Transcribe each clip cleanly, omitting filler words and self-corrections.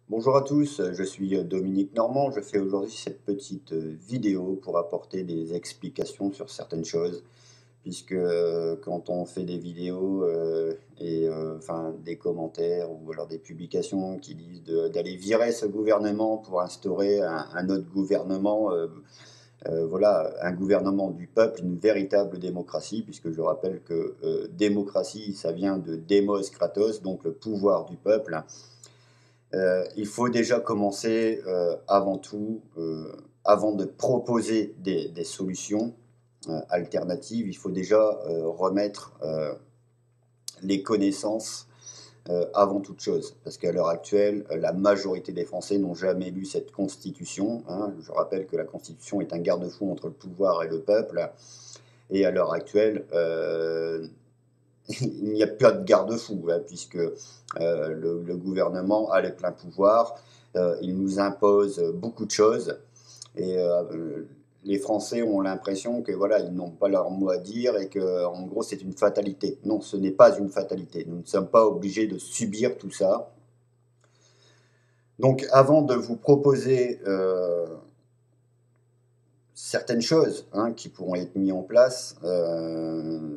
Bonjour à tous, je suis Dominique Normand. Je fais aujourd'hui cette petite vidéo pour apporter des explications sur certaines choses, puisque quand on fait des vidéos enfin des commentaires ou alors des publications qui disent d'aller virer ce gouvernement pour instaurer un autre gouvernement, voilà, un gouvernement du peuple, une véritable démocratie, puisque je rappelle que démocratie, ça vient de démos kratos, donc le pouvoir du peuple. Il faut déjà commencer, avant tout, avant de proposer des solutions, alternatives, il faut déjà, remettre, les connaissances, avant toute chose. Parce qu'à l'heure actuelle, la majorité des Français n'ont jamais lu cette constitution, hein. Je rappelle que la constitution est un garde-fou entre le pouvoir et le peuple et à l'heure actuelle, il n'y a pas de garde-fou, là, puisque le gouvernement a les pleins pouvoirs, il nous impose beaucoup de choses, et les Français ont l'impression que voilà, ils n'ont pas leur mot à dire et que, en gros, c'est une fatalité. Non, ce n'est pas une fatalité. Nous ne sommes pas obligés de subir tout ça. Donc, avant de vous proposer certaines choses hein, qui pourront être mises en place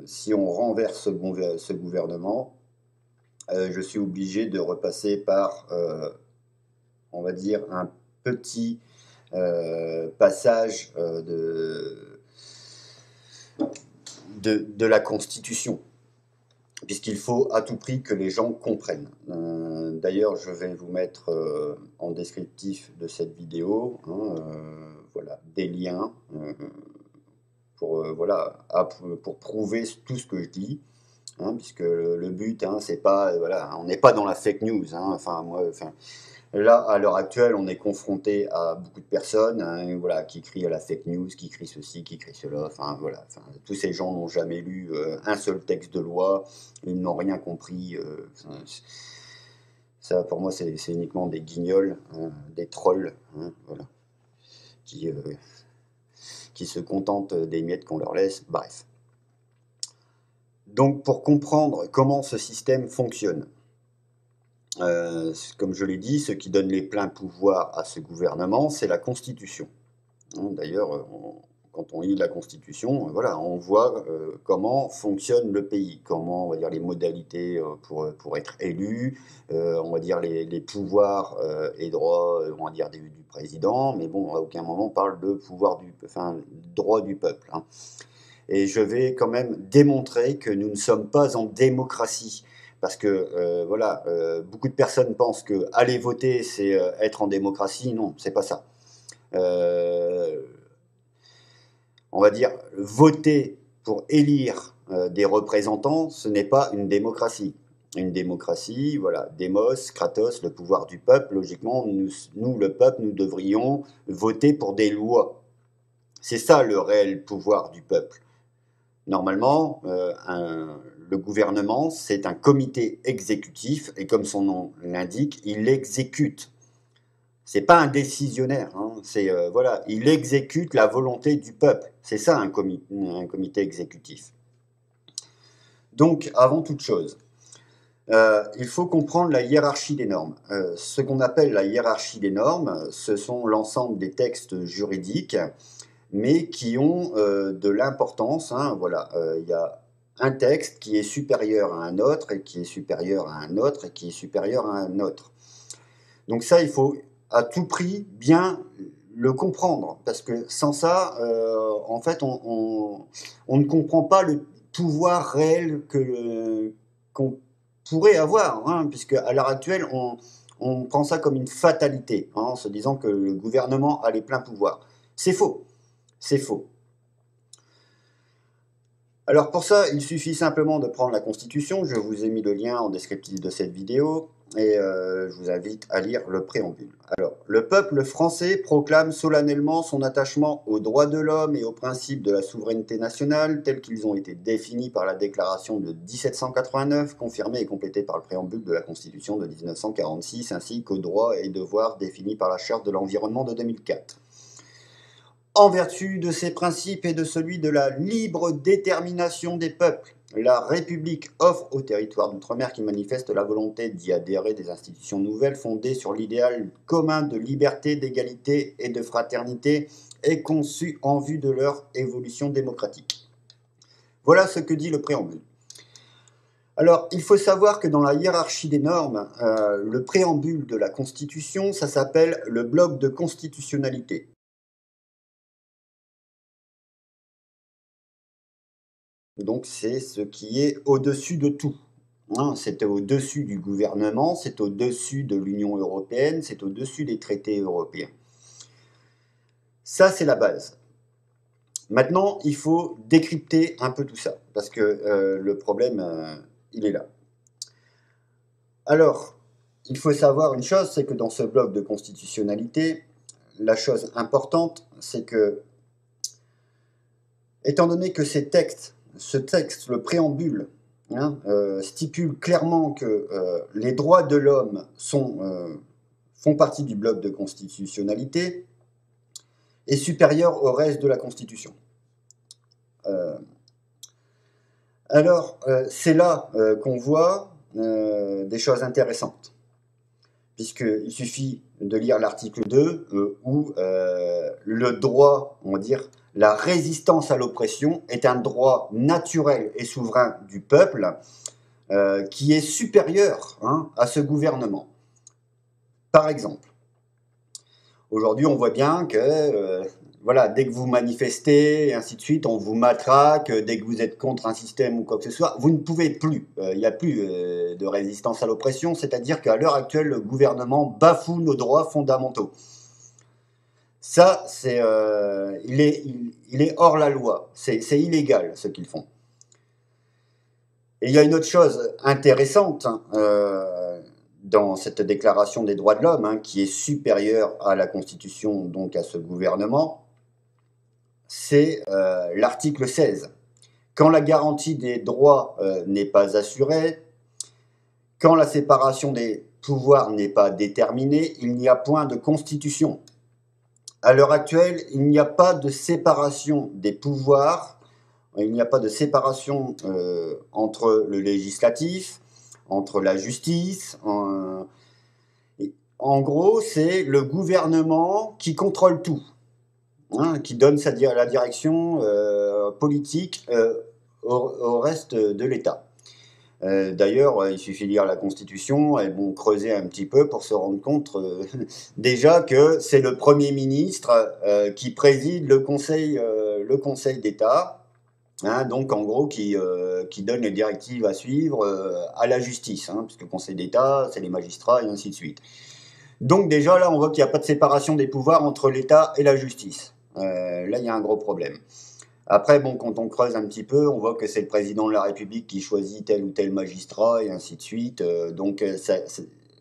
si on renverse ce gouvernement, je suis obligé de repasser par, on va dire, un petit passage de la Constitution, puisqu'il faut à tout prix que les gens comprennent. D'ailleurs, je vais vous mettre en descriptif de cette vidéo voilà, des liens pour, voilà, pour prouver tout ce que je dis. Hein, puisque le but, hein, c'est pas, voilà, on n'est pas dans la fake news. Hein, enfin, moi, enfin, là, à l'heure actuelle, on est confronté à beaucoup de personnes hein, voilà, qui crient à la fake news, qui crient ceci, qui crient cela. Enfin, voilà, enfin, tous ces gens n'ont jamais lu un seul texte de loi, ils n'ont rien compris. Ça, pour moi, c'est uniquement des guignols, hein, des trolls, hein, voilà, qui, euh, qui se contentent des miettes qu'on leur laisse. Bref. Donc, pour comprendre comment ce système fonctionne, comme je l'ai dit, ce qui donne les pleins pouvoirs à ce gouvernement, c'est la Constitution. Hein, d'ailleurs, quand on lit la Constitution, voilà, on voit comment fonctionne le pays, comment, on va dire, les modalités pour être élu, on va dire les pouvoirs et droits, on va dire, du président, mais bon, à aucun moment on parle de pouvoir enfin, droit du peuple. Hein. Et je vais quand même démontrer que nous ne sommes pas en démocratie. Parce que voilà, beaucoup de personnes pensent que aller voter, c'est être en démocratie. Non, c'est pas ça. Euh, on va dire voter pour élire des représentants, ce n'est pas une démocratie. Une démocratie, voilà, démos, kratos, le pouvoir du peuple. Logiquement, nous, le peuple, nous devrions voter pour des lois. C'est ça le réel pouvoir du peuple. Normalement, le gouvernement, c'est un comité exécutif et comme son nom l'indique, il exécute. C'est pas un décisionnaire, hein, c'est voilà, il exécute la volonté du peuple. C'est ça un comité exécutif. Donc, avant toute chose, il faut comprendre la hiérarchie des normes. Ce qu'on appelle la hiérarchie des normes, ce sont l'ensemble des textes juridiques mais qui ont de l'importance. Hein, voilà, il y a un texte qui est supérieur à un autre, et qui est supérieur à un autre, et qui est supérieur à un autre. Donc ça, il faut à tout prix bien le comprendre, parce que sans ça, en fait, on ne comprend pas le pouvoir réel qu'on pourrait avoir, hein, puisque à l'heure actuelle, on prend ça comme une fatalité, hein, en se disant que le gouvernement a les pleins pouvoirs. C'est faux. C'est faux. Alors pour ça, il suffit simplement de prendre la Constitution. Je vous ai mis le lien en descriptif de cette vidéo et je vous invite à lire le préambule. Alors, le peuple français proclame solennellement son attachement aux droits de l'homme et aux principes de la souveraineté nationale tels qu'ils ont été définis par la déclaration de 1789, confirmée et complétée par le préambule de la Constitution de 1946, ainsi qu'aux droits et devoirs définis par la Charte de l'environnement de 2004. En vertu de ces principes et de celui de la libre détermination des peuples la République offre aux territoires d'outre-mer qui manifestent la volonté d'y adhérer des institutions nouvelles fondées sur l'idéal commun de liberté, d'égalité et de fraternité et conçues en vue de leur évolution démocratique. Voilà ce que dit le préambule. Alors, il faut savoir que dans la hiérarchie des normes, le préambule de la Constitution, ça s'appelle le bloc de constitutionnalité. Donc c'est ce qui est au-dessus de tout. Hein, c'est au-dessus du gouvernement, c'est au-dessus de l'Union européenne, c'est au-dessus des traités européens. Ça, c'est la base. Maintenant, il faut décrypter un peu tout ça, parce que le problème, il est là. Alors, il faut savoir une chose, c'est que dans ce bloc de constitutionnalité, la chose importante, c'est que, étant donné que ce texte, le préambule, stipule clairement que les droits de l'homme font partie du bloc de constitutionnalité, est supérieur au reste de la Constitution. C'est là qu'on voit des choses intéressantes, puisqu'il suffit de lire l'article 2 où le droit, on va dire, la résistance à l'oppression est un droit naturel et souverain du peuple qui est supérieur à ce gouvernement. Par exemple, aujourd'hui, on voit bien que dès que vous manifestez, et ainsi de suite, on vous matraque, dès que vous êtes contre un système ou quoi que ce soit, vous ne pouvez plus. Il n'y a plus de résistance à l'oppression, c'est-à-dire qu'à l'heure actuelle, le gouvernement bafoue nos droits fondamentaux. Ça, il est hors la loi, c'est illégal ce qu'ils font. Et il y a une autre chose intéressante dans cette déclaration des droits de l'homme, qui est supérieure à la Constitution, donc à ce gouvernement, c'est l'article 16. Quand la garantie des droits n'est pas assurée, quand la séparation des pouvoirs n'est pas déterminée, il n'y a point de constitution. À l'heure actuelle, il n'y a pas de séparation des pouvoirs, il n'y a pas de séparation entre le législatif, entre la justice. En gros, c'est le gouvernement qui contrôle tout, qui donne la direction politique au reste de l'État. D'ailleurs, il suffit de lire la Constitution et creuser un petit peu pour se rendre compte déjà que c'est le Premier ministre qui préside le Conseil d'État, donc en gros qui donne les directives à suivre à la justice, puisque le Conseil d'État, c'est les magistrats et ainsi de suite. Donc déjà là, on voit qu'il n'y a pas de séparation des pouvoirs entre l'État et la justice. Là, il y a un gros problème. Après, quand on creuse un petit peu, on voit que c'est le président de la République qui choisit tel ou tel magistrat et ainsi de suite. Donc,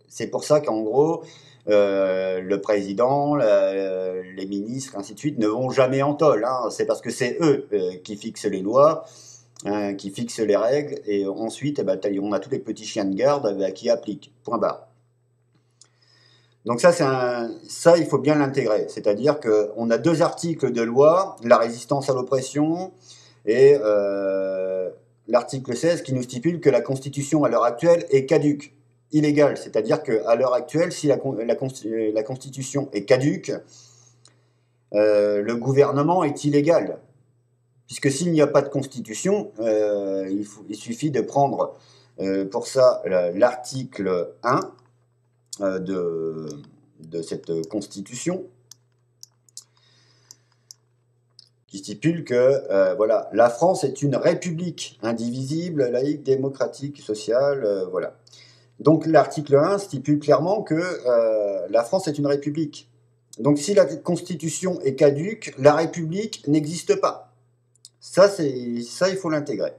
c'est pour ça qu'en gros, le président, les ministres, ainsi de suite, ne vont jamais en tôle. C'est parce que c'est eux qui fixent les lois, qui fixent les règles, et ensuite, on a tous les petits chiens de garde qui appliquent. Point barre. Donc ça, il faut bien l'intégrer. C'est-à-dire qu'on a 2 articles de loi, la résistance à l'oppression et l'article 16 qui nous stipule que la Constitution à l'heure actuelle est caduque, illégale. C'est-à-dire qu'à l'heure actuelle, si la Constitution est caduque, le gouvernement est illégal. Puisque s'il n'y a pas de Constitution, il suffit de prendre pour ça l'article 1 de cette Constitution qui stipule que la France est une république indivisible, laïque, démocratique, sociale, voilà. Donc l'article 1 stipule clairement que la France est une république. Donc si la Constitution est caduque, la République n'existe pas. Ça, il faut l'intégrer.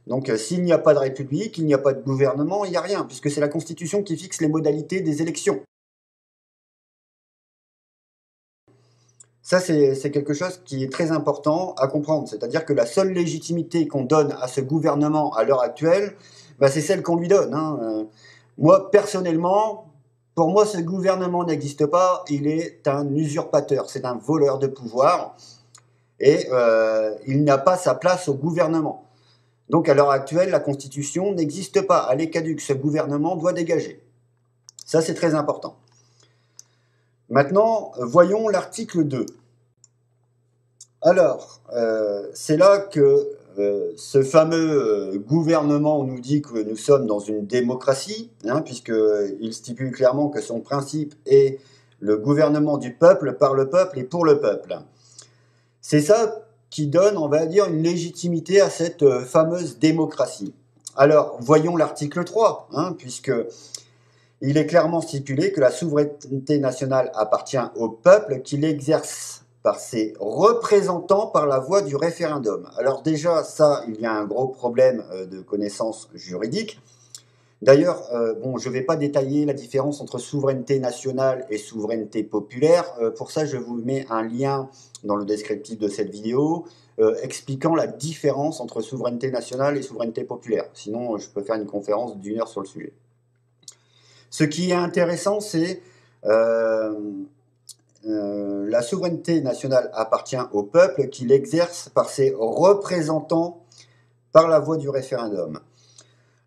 Donc s'il n'y a pas de République, il n'y a pas de gouvernement, il n'y a rien, puisque c'est la Constitution qui fixe les modalités des élections. Ça, c'est quelque chose qui est très important à comprendre. C'est-à-dire que la seule légitimité qu'on donne à ce gouvernement à l'heure actuelle, c'est celle qu'on lui donne. Moi, personnellement, pour moi, ce gouvernement n'existe pas. Il est un usurpateur, c'est un voleur de pouvoir. Et il n'a pas sa place au gouvernement. Donc à l'heure actuelle, la Constitution n'existe pas, elle est caduque, ce gouvernement doit dégager. Ça, c'est très important. Maintenant, voyons l'article 2. Alors, c'est là que ce fameux gouvernement nous dit que nous sommes dans une démocratie, hein, puisqu'il stipule clairement que son principe est le gouvernement du peuple, par le peuple et pour le peuple. C'est ça qui donne, on va dire, une légitimité à cette fameuse démocratie. Alors, voyons l'article 3, hein, puisque il est clairement stipulé que la souveraineté nationale appartient au peuple qui l'exerce par ses représentants par la voie du référendum. Alors déjà, ça, il y a un gros problème de connaissance juridique. D'ailleurs, bon, je ne vais pas détailler la différence entre souveraineté nationale et souveraineté populaire. Pour ça, je vous mets un lien dans le descriptif de cette vidéo expliquant la différence entre souveraineté nationale et souveraineté populaire. Sinon, je peux faire une conférence d'1 heure sur le sujet. Ce qui est intéressant, c'est la souveraineté nationale appartient au peuple qui l'exerce par ses représentants par la voie du référendum.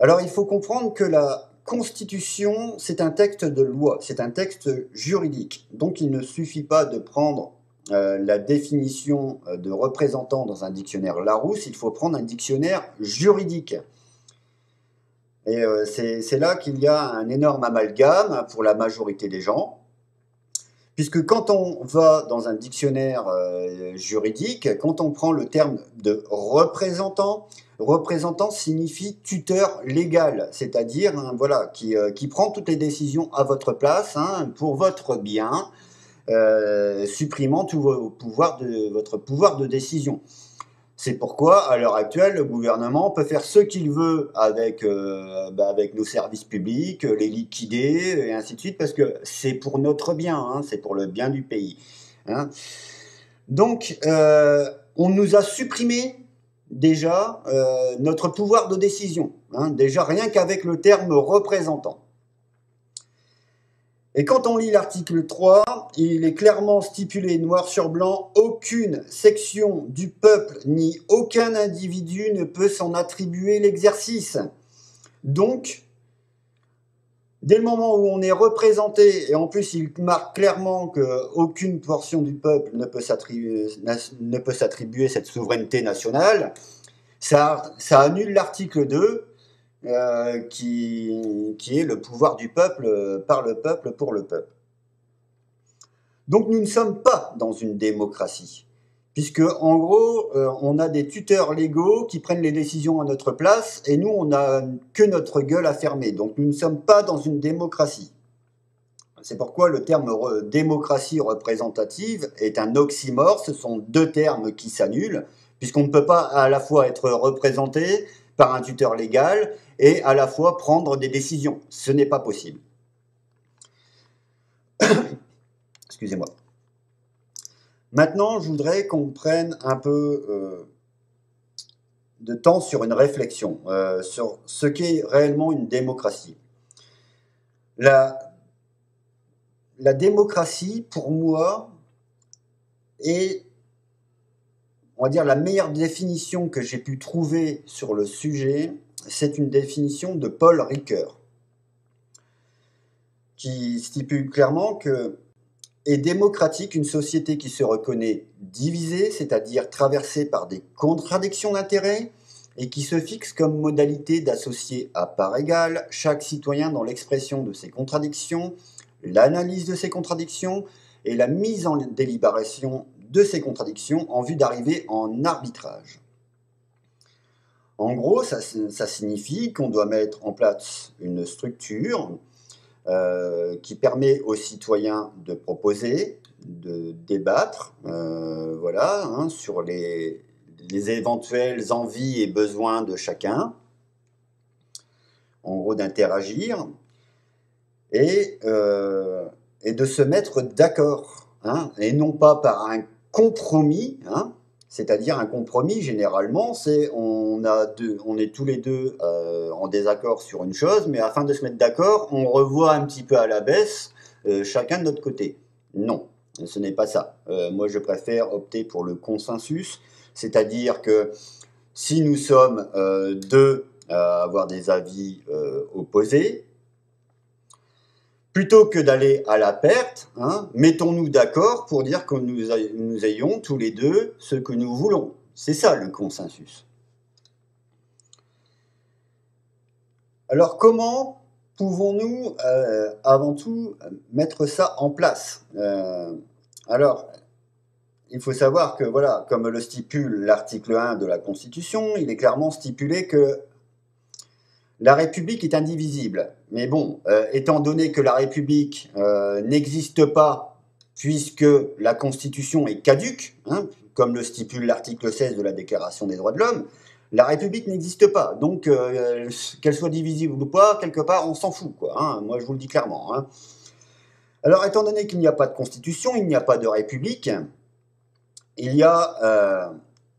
Alors il faut comprendre que la Constitution, c'est un texte de loi, c'est un texte juridique. Donc il ne suffit pas de prendre la définition de représentant dans un dictionnaire Larousse, il faut prendre un dictionnaire juridique. Et c'est là qu'il y a un énorme amalgame pour la majorité des gens. Puisque quand on va dans un dictionnaire juridique, quand on prend le terme de représentant, représentant signifie tuteur légal, c'est-à-dire hein, voilà, qui prend toutes les décisions à votre place hein, pour votre bien, supprimant tout votre pouvoir de décision. C'est pourquoi, à l'heure actuelle, le gouvernement peut faire ce qu'il veut avec nos services publics, les liquider, et ainsi de suite, parce que c'est pour notre bien, hein, c'est pour le bien du pays. Hein. Donc, on nous a supprimé déjà notre pouvoir de décision, hein, déjà rien qu'avec le terme représentant. Et quand on lit l'article 3, il est clairement stipulé noir sur blanc, aucune section du peuple ni aucun individu ne peut s'en attribuer l'exercice. Donc, dès le moment où on est représenté, et en plus il marque clairement qu'aucune portion du peuple ne peut s'attribuer cette souveraineté nationale, ça annule l'article 2, qui est le pouvoir du peuple, par le peuple, pour le peuple. Donc nous ne sommes pas dans une démocratie, puisque en gros, on a des tuteurs légaux qui prennent les décisions à notre place, et nous, on n'a que notre gueule à fermer. Donc nous ne sommes pas dans une démocratie. C'est pourquoi le terme démocratie représentative est un oxymore, ce sont deux termes qui s'annulent, puisqu'on ne peut pas à la fois être représenté par un tuteur légal et à la fois prendre des décisions. Ce n'est pas possible. Excusez-moi. Maintenant, je voudrais qu'on prenne un peu de temps sur une réflexion sur ce qu'est réellement une démocratie. La démocratie, pour moi, est, on va dire, la meilleure définition que j'ai pu trouver sur le sujet, c'est une définition de Paul Ricoeur, qui stipule clairement que est démocratique une société qui se reconnaît divisée, c'est-à-dire traversée par des contradictions d'intérêts, et qui se fixe comme modalité d'associer à part égale chaque citoyen dans l'expression de ses contradictions, l'analyse de ces contradictions et la mise en délibération de ces contradictions en vue d'arriver en arbitrage. En gros, ça signifie qu'on doit mettre en place une structure qui permet aux citoyens de proposer, de débattre voilà, hein, sur les éventuelles envies et besoins de chacun, en gros d'interagir, et de se mettre d'accord, hein, et non pas par un compromis, hein, c'est-à-dire un compromis, généralement, c'est on est tous les deux en désaccord sur une chose, mais afin de se mettre d'accord, on revoit un petit peu à la baisse, chacun de notre côté. Non, ce n'est pas ça. Moi, je préfère opter pour le consensus, c'est-à-dire que si nous sommes deux à avoir des avis opposés, plutôt que d'aller à la perte, hein, mettons-nous d'accord pour dire que nous ayons tous les deux ce que nous voulons. C'est ça le consensus. Alors comment pouvons-nous avant tout mettre ça en place? Alors, il faut savoir que, voilà, comme le stipule l'article 1 de la Constitution, il est clairement stipulé que la République est indivisible. Mais bon, étant donné que la République n'existe pas, puisque la Constitution est caduque, hein, comme le stipule l'article 16 de la Déclaration des droits de l'homme, la République n'existe pas. Donc, qu'elle soit divisible ou pas, quelque part, on s'en fout, quoi. Hein, moi, je vous le dis clairement. Hein. Alors, étant donné qu'il n'y a pas de Constitution, il n'y a pas de République, il y a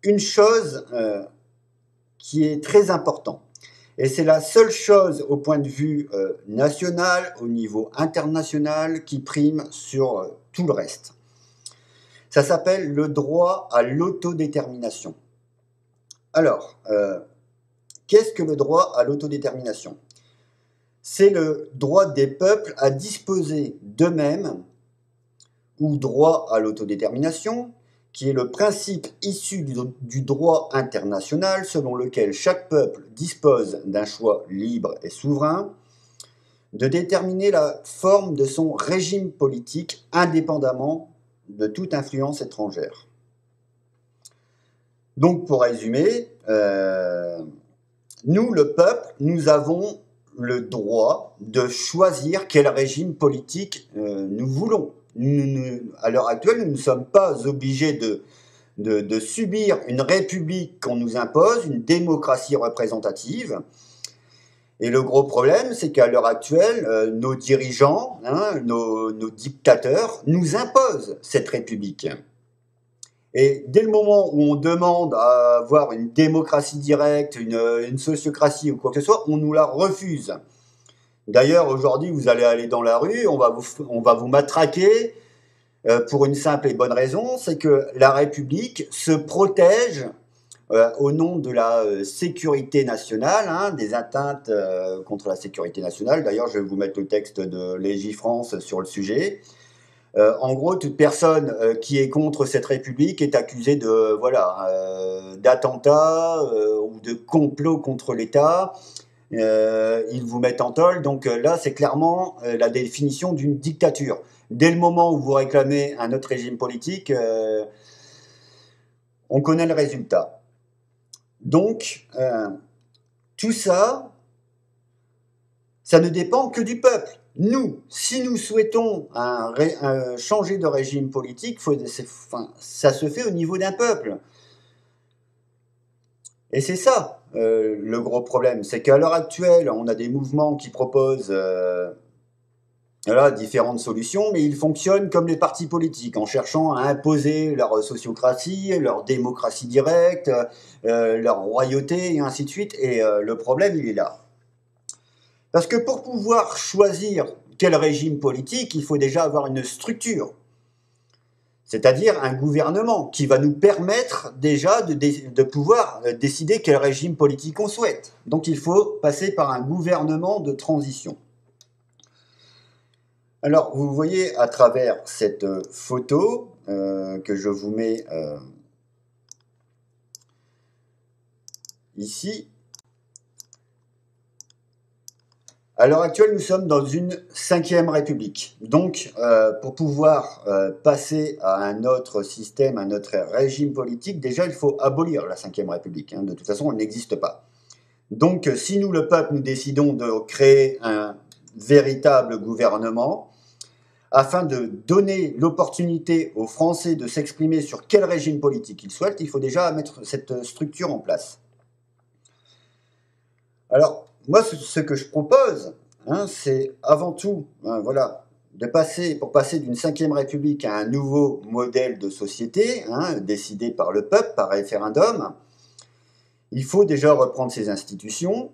une chose qui est très importante. Et c'est la seule chose au point de vue national, au niveau international, qui prime sur tout le reste. Ça s'appelle le droit à l'autodétermination. Alors, qu'est-ce que le droit à l'autodétermination? C'est le droit des peuples à disposer d'eux-mêmes, ou droit à l'autodétermination, qui est le principe issu du droit international selon lequel chaque peuple dispose d'un choix libre et souverain de déterminer la forme de son régime politique indépendamment de toute influence étrangère. Donc, pour résumer, nous, le peuple, nous avons le droit de choisir quel régime politique nous voulons. À l'heure actuelle, nous ne sommes pas obligés de subir une république qu'on nous impose, une démocratie représentative. Et le gros problème, c'est qu'à l'heure actuelle, nos dirigeants, hein, nos dictateurs, nous imposent cette république. Et dès le moment où on demande à avoir une démocratie directe, une sociocratie ou quoi que ce soit, on nous la refuse. D'ailleurs, aujourd'hui, vous allez aller dans la rue, on va vous matraquer pour une simple et bonne raison, c'est que la République se protège au nom de la sécurité nationale, hein, des atteintes contre la sécurité nationale. D'ailleurs, je vais vous mettre le texte de Légifrance sur le sujet. En gros, toute personne qui est contre cette République est accusée de d'attentat ou de complot contre l'État. Ils vous mettent en tôle. Donc là, c'est clairement la définition d'une dictature. Dès le moment où vous réclamez un autre régime politique, on connaît le résultat. Donc, tout ça, ça ne dépend que du peuple. Nous, si nous souhaitons changer de régime politique, ça se fait au niveau d'un peuple. Et c'est ça le gros problème, c'est qu'à l'heure actuelle, on a des mouvements qui proposent différentes solutions, mais ils fonctionnent comme les partis politiques, en cherchant à imposer leur sociocratie, leur démocratie directe, leur royauté, et ainsi de suite. Et le problème, il est là. Parce que pour pouvoir choisir quel régime politique, il faut déjà avoir une structure. C'est-à-dire un gouvernement qui va nous permettre déjà de pouvoir décider quel régime politique on souhaite. Donc il faut passer par un gouvernement de transition. Alors vous voyez à travers cette photo que je vous mets ici. À l'heure actuelle, nous sommes dans une 5e République. Donc, pour pouvoir passer à un autre système, un autre régime politique, déjà, il faut abolir la 5e République. Hein. De toute façon, elle n'existe pas. Donc, si nous, le peuple, nous décidons de créer un véritable gouvernement, afin de donner l'opportunité aux Français de s'exprimer sur quel régime politique ils souhaitent, il faut déjà mettre cette structure en place. Alors, moi, ce que je propose, hein, c'est avant tout, hein, pour passer d'une 5e République à un nouveau modèle de société, hein, décidé par le peuple, par référendum, il faut déjà reprendre ces institutions.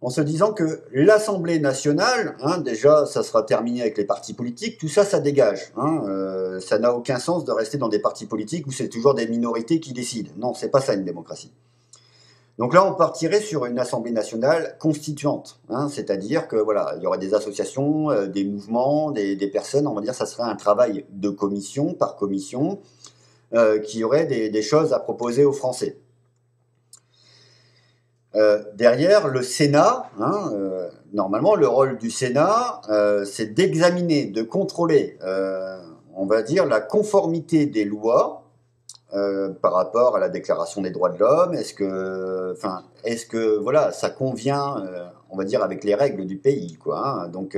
en se disant que l'Assemblée nationale, hein, déjà, ça sera terminé avec les partis politiques, tout ça, ça dégage. Hein, ça n'a aucun sens de rester dans des partis politiques où c'est toujours des minorités qui décident. Non, c'est pas ça une démocratie. Donc là, on partirait sur une Assemblée nationale constituante, hein, c'est-à-dire que voilà, il y aurait des associations, des mouvements, des personnes. On va dire, ça serait un travail de commission par commission qui aurait des choses à proposer aux Français. Derrière, le Sénat, hein, normalement, le rôle du Sénat, c'est d'examiner, de contrôler, on va dire, la conformité des lois par rapport à la Déclaration des droits de l'homme. Est-ce que voilà, ça convient, on va dire, avec les règles du pays, quoi. Hein. Donc,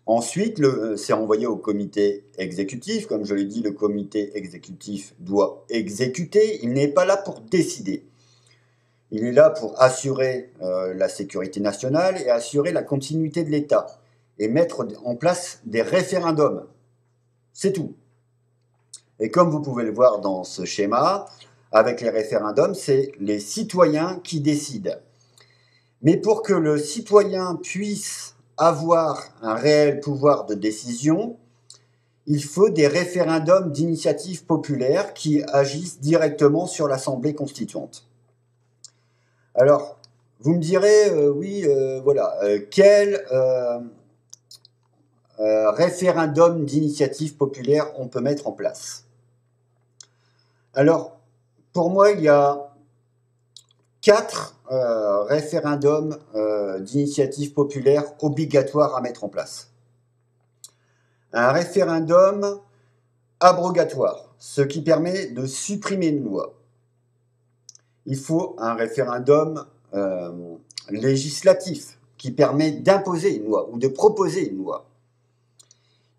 ensuite, c'est envoyé au comité exécutif. Comme je l'ai dit, le comité exécutif doit exécuter. Il n'est pas là pour décider. Il est là pour assurer la sécurité nationale et assurer la continuité de l'État et mettre en place des référendums. C'est tout. Et comme vous pouvez le voir dans ce schéma, avec les référendums, c'est les citoyens qui décident. Mais pour que le citoyen puisse avoir un réel pouvoir de décision, il faut des référendums d'initiative populaire qui agissent directement sur l'Assemblée constituante. Alors, vous me direz, oui, voilà, quel référendum d'initiative populaire on peut mettre en place? Alors, pour moi, il y a 4 référendums d'initiative populaire obligatoires à mettre en place. Un référendum abrogatoire, ce qui permet de supprimer une loi. Il faut un référendum législatif qui permet d'imposer une loi ou de proposer une loi.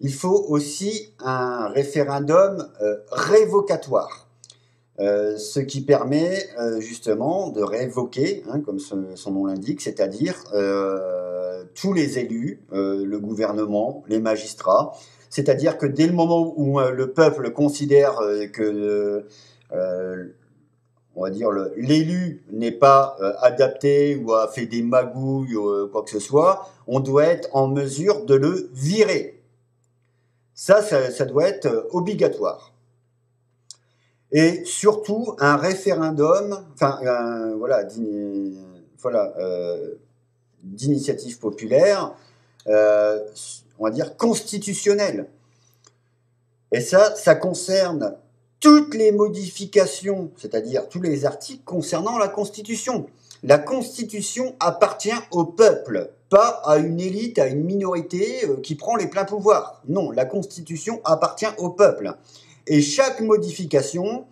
Il faut aussi un référendum révocatoire, ce qui permet justement de révoquer, hein, comme son nom l'indique, c'est-à-dire tous les élus, le gouvernement, les magistrats. C'est-à-dire que dès le moment où le peuple considère que on va dire, l'élu n'est pas adapté ou a fait des magouilles ou quoi que ce soit, on doit être en mesure de le virer. Ça doit être obligatoire. Et surtout, un référendum, d'initiative populaire, on va dire constitutionnel. Et ça concerne toutes les modifications, c'est-à-dire tous les articles concernant la Constitution. La Constitution appartient au peuple, pas à une élite, à une minorité qui prend les pleins pouvoirs. Non, la Constitution appartient au peuple. Et chaque modification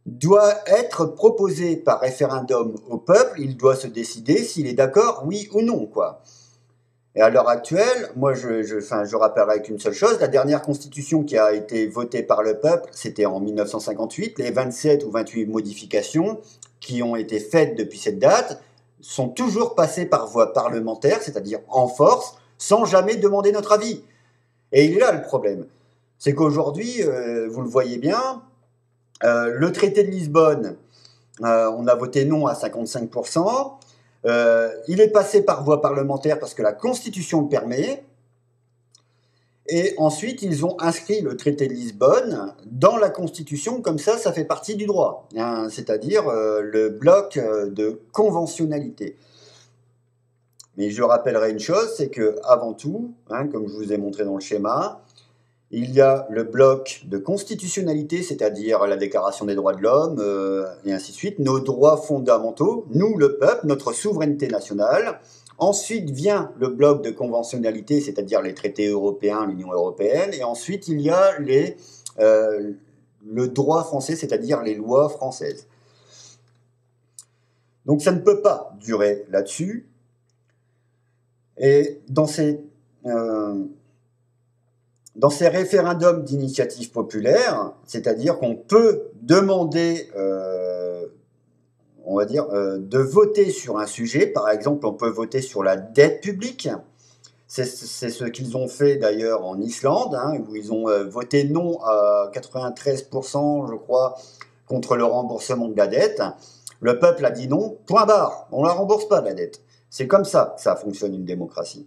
doit être proposée par référendum au peuple. Il doit se décider s'il est d'accord, oui ou non, quoi. Et à l'heure actuelle, moi, je rappellerai qu'une seule chose, la dernière constitution qui a été votée par le peuple, c'était en 1958. Les 27 ou 28 modifications qui ont été faites depuis cette date sont toujours passées par voie parlementaire, c'est-à-dire en force, sans jamais demander notre avis. Et il est là le problème. C'est qu'aujourd'hui, vous le voyez bien, le traité de Lisbonne, on a voté non à 55%. Il est passé par voie parlementaire parce que la Constitution le permet. Et ensuite, ils ont inscrit le traité de Lisbonne dans la Constitution, comme ça fait partie du droit, hein, c'est-à-dire le bloc de conventionnalité. Mais je rappellerai une chose, c'est que avant tout, hein, comme je vous ai montré dans le schéma, il y a le bloc de constitutionnalité, c'est-à-dire la Déclaration des droits de l'homme, et ainsi de suite, nos droits fondamentaux, nous, le peuple, notre souveraineté nationale. Ensuite vient le bloc de conventionnalité, c'est-à-dire les traités européens, l'Union européenne. Et ensuite, il y a le droit français, c'est-à-dire les lois françaises. Donc ça ne peut pas durer là-dessus. Et dans ces référendums d'initiative populaire, c'est-à-dire qu'on peut demander, on va dire, de voter sur un sujet. Par exemple, on peut voter sur la dette publique. C'est ce qu'ils ont fait d'ailleurs en Islande, hein, où ils ont voté non à 93%, je crois, contre le remboursement de la dette. Le peuple a dit non, point barre, on ne la rembourse pas la dette. C'est comme ça que ça fonctionne une démocratie.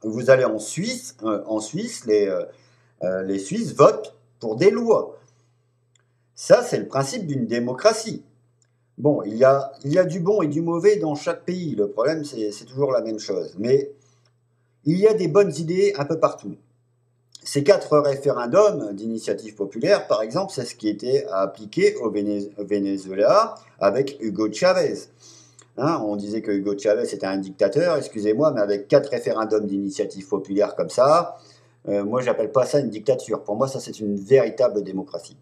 Vous allez en Suisse, les Suisses votent pour des lois. Ça, c'est le principe d'une démocratie. Bon, il y a du bon et du mauvais dans chaque pays. Le problème, c'est toujours la même chose. Mais il y a des bonnes idées un peu partout. Ces 4 référendums d'initiative populaire, par exemple, c'est ce qui était appliqué au Venezuela avec Hugo Chavez. Hein, on disait que Hugo Chavez était un dictateur, excusez-moi, mais avec 4 référendums d'initiative populaire comme ça, moi, j'appelle pas ça une dictature. Pour moi, ça, c'est une véritable démocratie.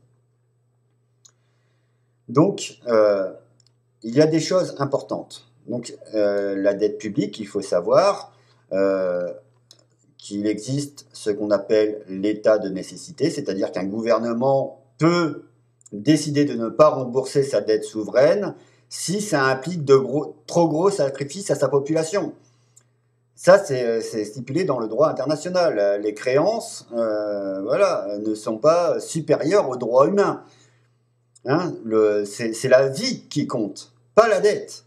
Donc, il y a des choses importantes. Donc, la dette publique, il faut savoir qu'il existe ce qu'on appelle l'état de nécessité, c'est-à-dire qu'un gouvernement peut décider de ne pas rembourser sa dette souveraine si ça implique trop gros sacrifices à sa population. Ça, c'est stipulé dans le droit international. Les créances ne sont pas supérieures aux droits humains. Hein, c'est la vie qui compte, pas la dette.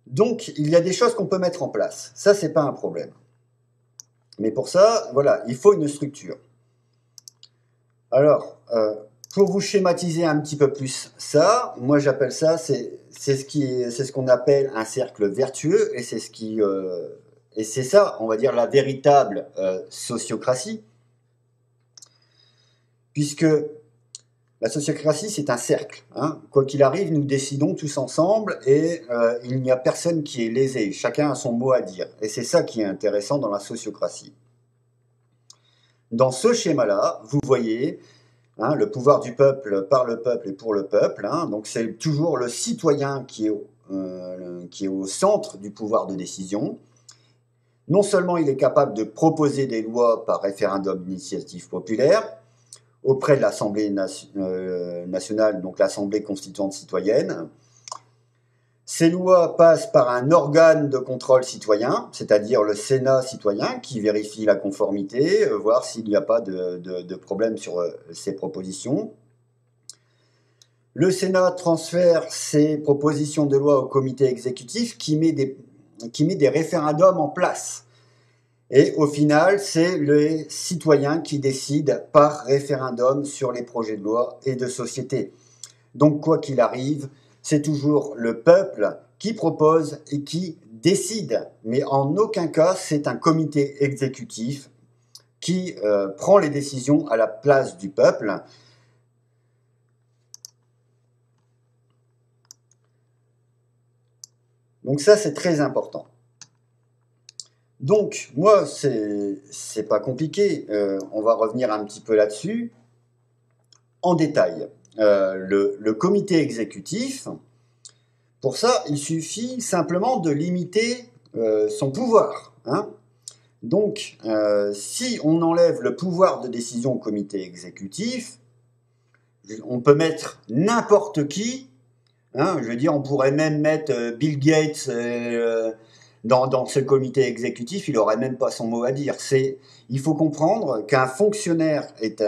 Donc, il y a des choses qu'on peut mettre en place. Ça, c'est pas un problème. Mais pour ça, voilà, il faut une structure. Alors, pour vous schématiser un petit peu plus ça, moi j'appelle ça, c'est ce qu'on appelle un cercle vertueux, et c'est ça, on va dire, la véritable sociocratie, puisque la sociocratie, c'est un cercle. Hein. Quoi qu'il arrive, nous décidons tous ensemble et il n'y a personne qui est lésé. Chacun a son mot à dire. Et c'est ça qui est intéressant dans la sociocratie. Dans ce schéma-là, vous voyez le pouvoir du peuple par le peuple et pour le peuple. Hein. Donc c'est toujours le citoyen qui est au centre du pouvoir de décision. Non seulement il est capable de proposer des lois par référendum d'initiative populaire, auprès de l'Assemblée nationale, donc l'Assemblée constituante citoyenne. Ces lois passent par un organe de contrôle citoyen, c'est-à-dire le Sénat citoyen, qui vérifie la conformité, voir s'il n'y a pas de problème sur ces propositions. Le Sénat transfère ces propositions de loi au comité exécutif qui met des référendums en place. Et au final, c'est les citoyens qui décident par référendum sur les projets de loi et de société. Donc, quoi qu'il arrive, c'est toujours le peuple qui propose et qui décide. Mais en aucun cas, c'est un comité exécutif qui prend les décisions à la place du peuple. Donc ça, c'est très important. Donc, moi, c'est pas compliqué. On va revenir un petit peu là-dessus en détail. Le comité exécutif, pour ça, il suffit simplement de limiter son pouvoir. Hein. Donc, si on enlève le pouvoir de décision au comité exécutif, on peut mettre n'importe qui. Hein, je veux dire, on pourrait même mettre Bill Gates dans ce comité exécutif, il n'aurait même pas son mot à dire. Il faut comprendre qu'un fonctionnaire est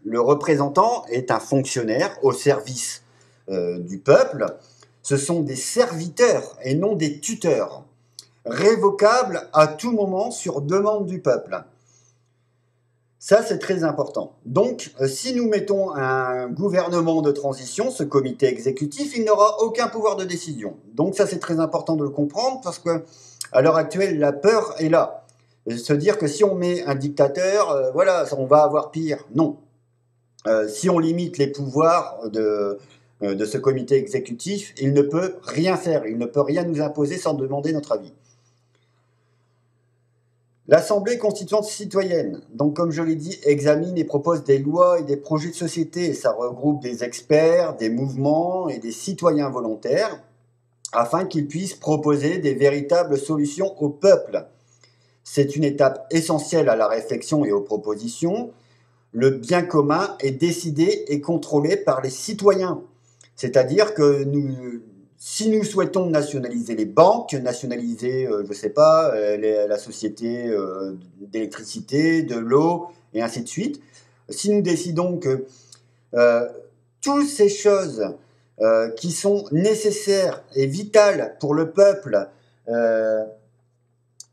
le représentant est un fonctionnaire au service du peuple. Ce sont des serviteurs et non des tuteurs, révocables à tout moment sur demande du peuple. Ça, c'est très important. Donc, si nous mettons un gouvernement de transition, ce comité exécutif, il n'aura aucun pouvoir de décision. Donc, ça, c'est très important de le comprendre parce que, à l'heure actuelle, la peur est là. Et se dire que si on met un dictateur, on va avoir pire. Non. Si on limite les pouvoirs de ce comité exécutif, il ne peut rien faire. Il ne peut rien nous imposer sans demander notre avis. L'Assemblée constituante citoyenne, donc comme je l'ai dit, examine et propose des lois et des projets de société. Ça regroupe des experts, des mouvements et des citoyens volontaires afin qu'ils puissent proposer des véritables solutions au peuple. C'est une étape essentielle à la réflexion et aux propositions. Le bien commun est décidé et contrôlé par les citoyens. C'est-à-dire que si nous souhaitons nationaliser les banques, nationaliser, la société d'électricité, de l'eau, et ainsi de suite, si nous décidons que toutes ces choses qui sont nécessaires et vitales pour le peuple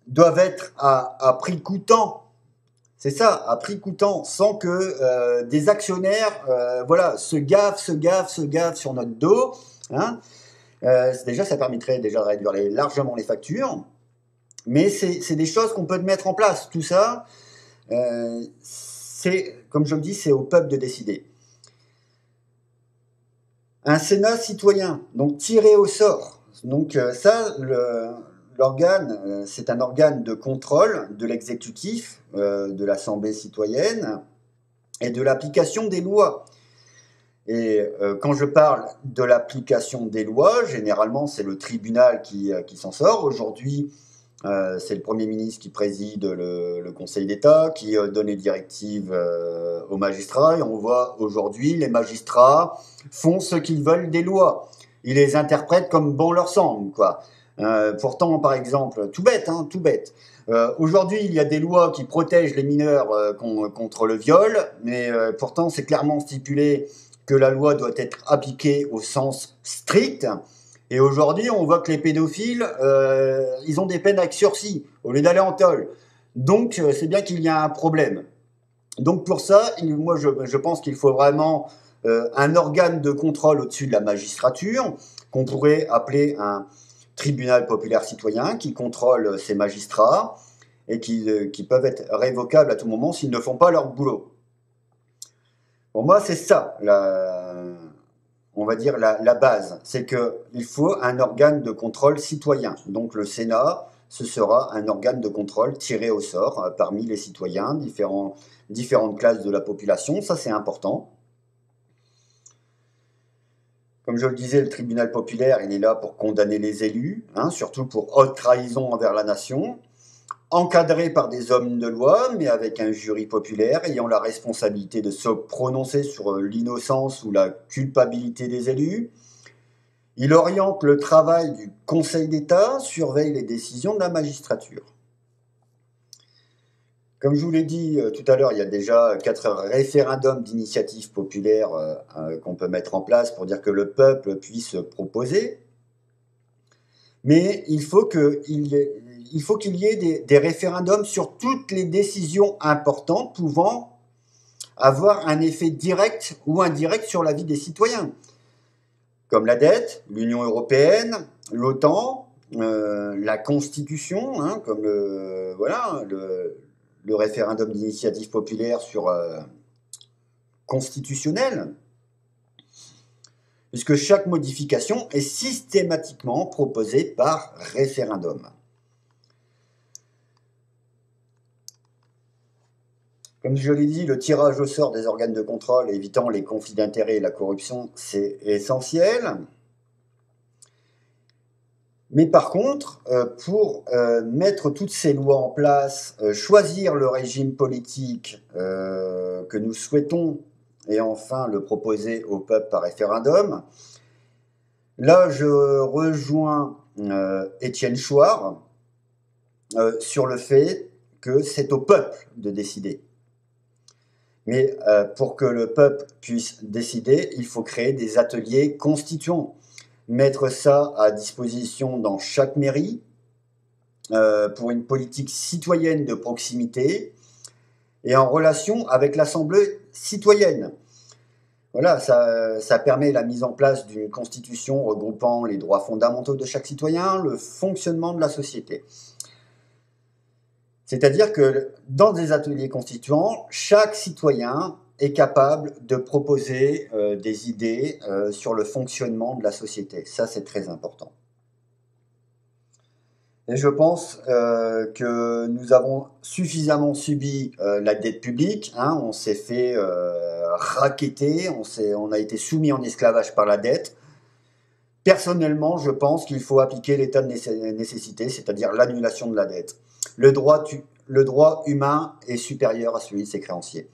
doivent être à prix coûtant. C'est ça, à prix coûtant, sans que des actionnaires voilà, se gavent sur notre dos. Hein. Déjà, ça permettrait déjà de réduire largement les factures. Mais c'est des choses qu'on peut mettre en place. Tout ça, comme je le dis, c'est au peuple de décider. Un Sénat citoyen, donc tiré au sort. Donc ça, l'organe, c'est un organe de contrôle de l'exécutif, de l'Assemblée citoyenne et de l'application des lois. Et quand je parle de l'application des lois, généralement c'est le tribunal qui s'en sort. Aujourd'hui, c'est le Premier ministre qui préside le Conseil d'État, qui donne les directives aux magistrats. Et on voit aujourd'hui, les magistrats font ce qu'ils veulent des lois. Ils les interprètent comme bon leur semble, quoi. Pourtant, par exemple, tout bête, hein, tout bête. Aujourd'hui, il y a des lois qui protègent les mineurs contre le viol, mais pourtant, c'est clairement stipulé que la loi doit être appliquée au sens strict. Et aujourd'hui, on voit que les pédophiles, ils ont des peines avec sursis au lieu d'aller en tôle. Donc, c'est bien qu'il y a un problème. Donc, pour ça, moi, je pense qu'il faut vraiment un organe de contrôle au-dessus de la magistrature, qu'on pourrait appeler un tribunal populaire citoyen, qui contrôle ces magistrats et qui peuvent être révocables à tout moment s'ils ne font pas leur boulot. Pour moi, c'est ça, on va dire la base. C'est qu'il faut un organe de contrôle citoyen. Donc le Sénat, ce sera un organe de contrôle tiré au sort parmi les citoyens, différentes classes de la population. Ça, c'est important. Comme je le disais, le tribunal populaire, il est là pour condamner les élus, hein, surtout pour haute trahison envers la nation. Encadré par des hommes de loi, mais avec un jury populaire ayant la responsabilité de se prononcer sur l'innocence ou la culpabilité des élus. Il oriente le travail du Conseil d'État, surveille les décisions de la magistrature. Comme je vous l'ai dit tout à l'heure, il y a déjà 4 référendums d'initiative populaire qu'on peut mettre en place pour dire que le peuple puisse proposer. Mais il faut qu'il y ait des référendums sur toutes les décisions importantes pouvant avoir un effet direct ou indirect sur la vie des citoyens, comme la dette, l'Union européenne, l'OTAN, la Constitution, hein, comme le référendum d'initiative populaire sur constitutionnel, puisque chaque modification est systématiquement proposée par référendum. Comme je l'ai dit, le tirage au sort des organes de contrôle évitant les conflits d'intérêts et la corruption, c'est essentiel. Mais par contre, pour mettre toutes ces lois en place, choisir le régime politique que nous souhaitons et enfin le proposer au peuple par référendum, là je rejoins Étienne Chouard sur le fait que c'est au peuple de décider. Mais pour que le peuple puisse décider, il faut créer des ateliers constituants. Mettre ça à disposition dans chaque mairie pour une politique citoyenne de proximité et en relation avec l'Assemblée citoyenne. Voilà, ça permet la mise en place d'une constitution regroupant les droits fondamentaux de chaque citoyen, le fonctionnement de la société. C'est-à-dire que dans des ateliers constituants, chaque citoyen est capable de proposer des idées sur le fonctionnement de la société. Ça, c'est très important. Et je pense que nous avons suffisamment subi la dette publique. Hein, on s'est fait racketter, on a été soumis en esclavage par la dette. Personnellement, je pense qu'il faut appliquer l'état de nécessité, c'est-à-dire l'annulation de la dette. Le droit humain est supérieur à celui de ses créanciers.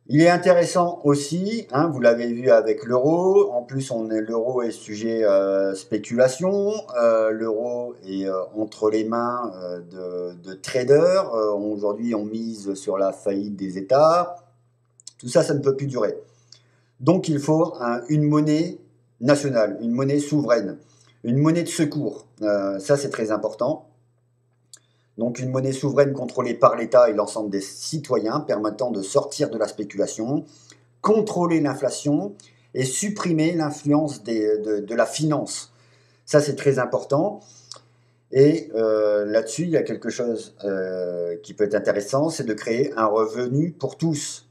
Il est intéressant aussi, hein, vous l'avez vu avec l'euro, en plus l'euro est sujet spéculation, l'euro est entre les mains de traders, aujourd'hui on mise sur la faillite des États, Tout ça, ça ne peut plus durer. Donc il faut une monnaie nationale, une monnaie souveraine, une monnaie de secours. Ça, c'est très important. Donc une monnaie souveraine contrôlée par l'État et l'ensemble des citoyens, permettant de sortir de la spéculation, contrôler l'inflation et supprimer l'influence de la finance. Ça, c'est très important. Et là-dessus, il y a quelque chose qui peut être intéressant, c'est de créer un revenu pour tous.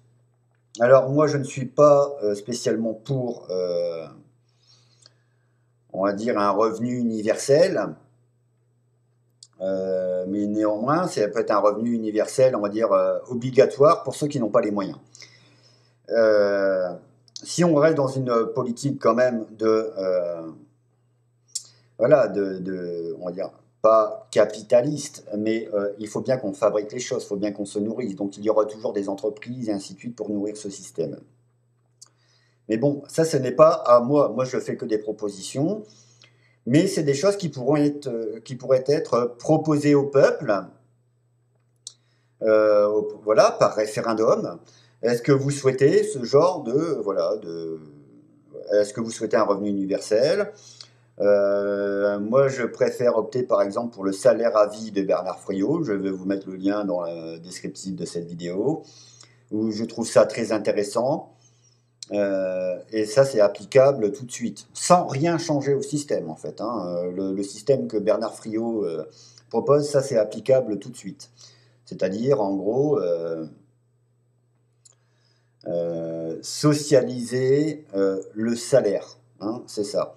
Alors moi, je ne suis pas spécialement pour, on va dire, un revenu universel, mais néanmoins, ça peut être un revenu universel, on va dire, obligatoire pour ceux qui n'ont pas les moyens. Si on reste dans une politique quand même voilà, on va dire, pas capitaliste, mais il faut bien qu'on fabrique les choses, il faut bien qu'on se nourrisse. Donc il y aura toujours des entreprises et ainsi de suite pour nourrir ce système. Mais bon, ça, ce n'est pas à moi. Moi, je fais que des propositions, mais c'est des choses qui pourraient être proposées au peuple, voilà, par référendum. Est-ce que vous souhaitez ce genre est-ce que vous souhaitez un revenu universel? Moi, je préfère opter par exemple pour le salaire à vie de Bernard Friot. Je vais vous mettre le lien dans le descriptif de cette vidéo, où je trouve ça très intéressant. Et ça, c'est applicable tout de suite, sans rien changer au système en fait. Le système que Bernard Friot propose, ça, c'est applicable tout de suite. C'est-à-dire, en gros, socialiser le salaire, c'est ça.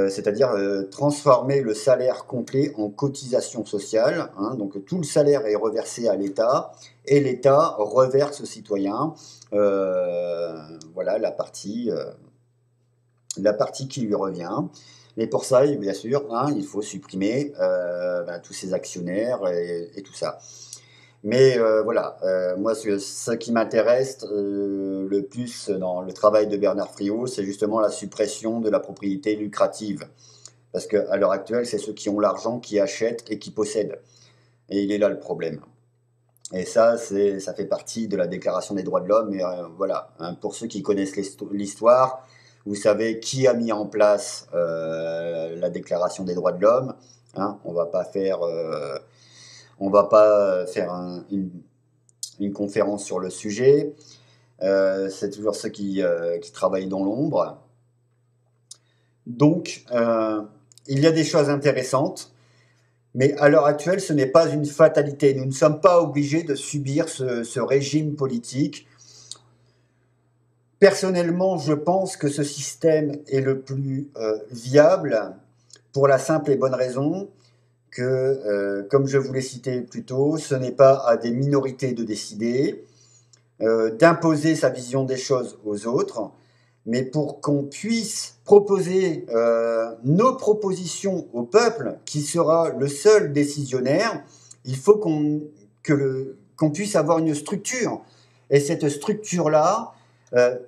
C'est-à-dire transformer le salaire complet en cotisation sociale. Donc tout le salaire est reversé à l'État et l'État reverse aux citoyens voilà, la partie qui lui revient. Mais pour ça, bien sûr, il faut supprimer tous ces actionnaires et tout ça. Mais voilà, moi, ce qui m'intéresse le plus dans le travail de Bernard Friot, c'est justement la suppression de la propriété lucrative. Parce qu'à l'heure actuelle, c'est ceux qui ont l'argent qui achètent et qui possèdent. Et il est là le problème. Et ça fait partie de la Déclaration des droits de l'homme. Et voilà, pour ceux qui connaissent l'histoire, vous savez qui a mis en place la Déclaration des droits de l'homme. On va pas faire une conférence sur le sujet. C'est toujours ceux qui travaillent dans l'ombre. Donc, il y a des choses intéressantes, mais à l'heure actuelle, ce n'est pas une fatalité. Nous ne sommes pas obligés de subir ce régime politique. Personnellement, je pense que ce système est le plus viable pour la simple et bonne raison que, comme je vous l'ai cité plus tôt, ce n'est pas à des minorités de décider, d'imposer sa vision des choses aux autres, mais pour qu'on puisse proposer nos propositions au peuple, qui sera le seul décisionnaire, il faut qu'on puisse avoir une structure. Et cette structure-là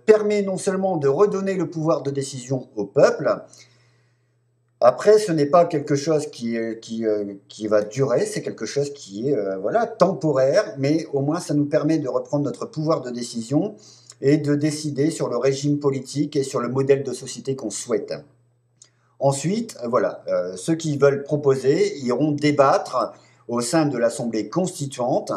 permet non seulement de redonner le pouvoir de décision au peuple. Après, ce n'est pas quelque chose qui va durer, c'est quelque chose qui est temporaire, mais au moins ça nous permet de reprendre notre pouvoir de décision et de décider sur le régime politique et sur le modèle de société qu'on souhaite. Ensuite, ceux qui veulent proposer iront débattre au sein de l'Assemblée constituante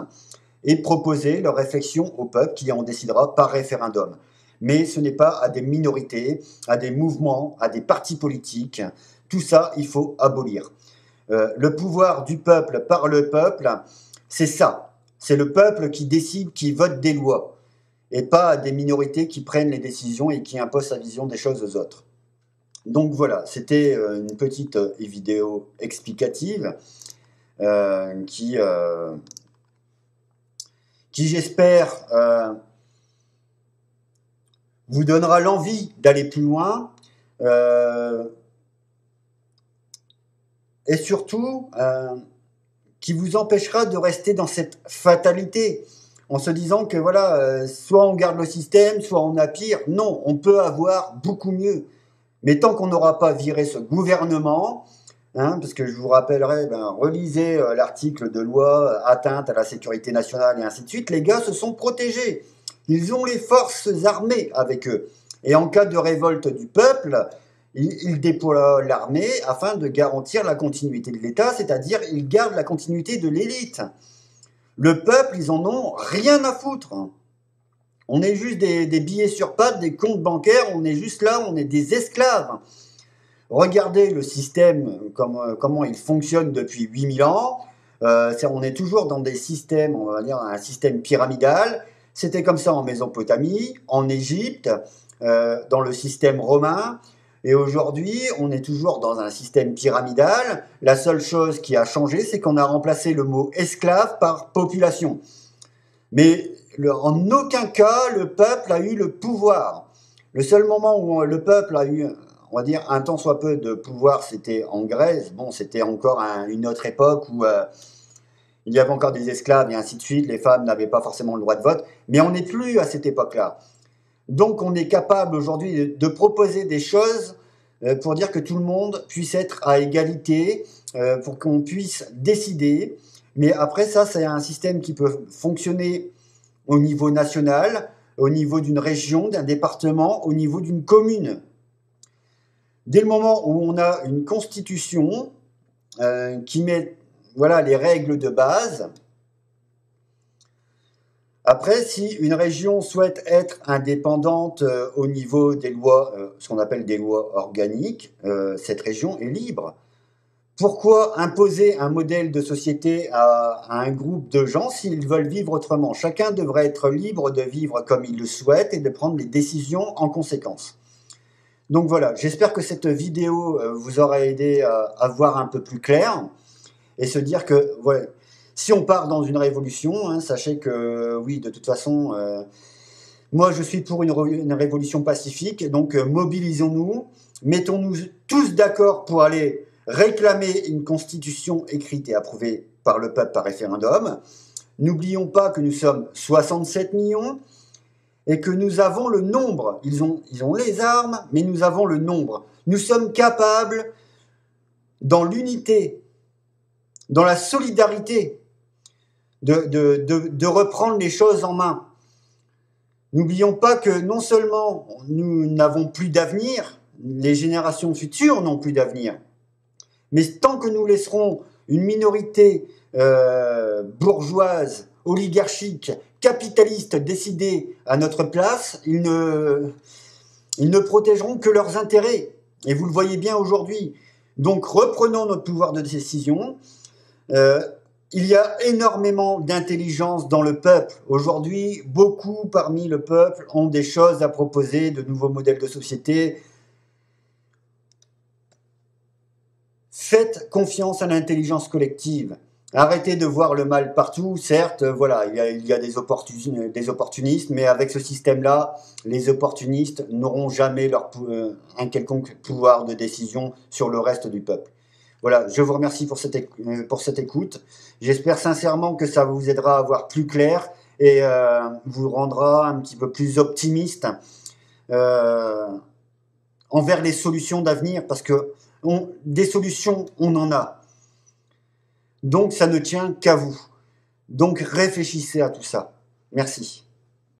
et proposer leur réflexion au peuple qui en décidera par référendum. Mais ce n'est pas à des minorités, à des mouvements, à des partis politiques. Tout ça, il faut abolir. Le pouvoir du peuple par le peuple, c'est ça. C'est le peuple qui décide, qui vote des lois, et pas des minorités qui prennent les décisions et qui imposent sa vision des choses aux autres. Donc voilà, c'était une petite vidéo explicative qui j'espère vous donnera l'envie d'aller plus loin. Et surtout, qui vous empêchera de rester dans cette fatalité, en se disant que soit on garde le système, soit on a pire. Non, on peut avoir beaucoup mieux. Mais tant qu'on n'aura pas viré ce gouvernement, parce que je vous rappellerai, relisez l'article de loi atteinte à la sécurité nationale et ainsi de suite, les gars se sont protégés. Ils ont les forces armées avec eux. Et en cas de révolte du peuple, ils déploient l'armée afin de garantir la continuité de l'État, c'est-à-dire ils gardent la continuité de l'élite. Le peuple, ils en ont rien à foutre. On est juste des billets sur pattes, des comptes bancaires, on est juste là, on est des esclaves. Regardez le système, comment il fonctionne depuis 8000 ans. On est toujours dans des systèmes, on va dire un système pyramidal. C'était comme ça en Mésopotamie, en Égypte, dans le système romain. Et aujourd'hui, on est toujours dans un système pyramidal. La seule chose qui a changé, c'est qu'on a remplacé le mot esclave par population. Mais en aucun cas, le peuple a eu le pouvoir. Le seul moment où le peuple a eu, on va dire, un tant soit peu de pouvoir, c'était en Grèce. Bon, c'était encore une autre époque où il y avait encore des esclaves et ainsi de suite. Les femmes n'avaient pas forcément le droit de vote. Mais on n'est plus à cette époque-là. Donc, on est capable aujourd'hui de proposer des choses pour dire que tout le monde puisse être à égalité, pour qu'on puisse décider. Mais après, ça, c'est un système qui peut fonctionner au niveau national, au niveau d'une région, d'un département, au niveau d'une commune. Dès le moment où on a une constitution qui met voilà, les règles de base, après, si une région souhaite être indépendante au niveau des lois, ce qu'on appelle des lois organiques, cette région est libre. Pourquoi imposer un modèle de société à un groupe de gens s'ils veulent vivre autrement? Chacun devrait être libre de vivre comme il le souhaite et de prendre les décisions en conséquence. Donc voilà, j'espère que cette vidéo vous aura aidé à voir un peu plus clair et se dire que voilà, si on part dans une révolution, hein, sachez que oui, de toute façon, moi je suis pour une révolution pacifique, donc mobilisons-nous, mettons-nous tous d'accord pour aller réclamer une constitution écrite et approuvée par le peuple par référendum. N'oublions pas que nous sommes 67 millions et que nous avons le nombre. Ils ont les armes, mais nous avons le nombre. Nous sommes capables, dans l'unité, dans la solidarité, de reprendre les choses en main. N'oublions pas que non seulement nous n'avons plus d'avenir, les générations futures n'ont plus d'avenir, mais tant que nous laisserons une minorité bourgeoise, oligarchique, capitaliste décider à notre place, ils ne protégeront que leurs intérêts. Et vous le voyez bien aujourd'hui. Donc reprenons notre pouvoir de décision. Il y a énormément d'intelligence dans le peuple. Aujourd'hui, beaucoup parmi le peuple ont des choses à proposer, de nouveaux modèles de société. Faites confiance à l'intelligence collective. Arrêtez de voir le mal partout. Certes, voilà, il y a des opportunistes, mais avec ce système-là, les opportunistes n'auront jamais un quelconque pouvoir de décision sur le reste du peuple. Voilà, je vous remercie pour cette écoute. J'espère sincèrement que ça vous aidera à voir plus clair et vous rendra un petit peu plus optimiste envers les solutions d'avenir, parce que des solutions, on en a. Donc, ça ne tient qu'à vous. Donc, réfléchissez à tout ça. Merci.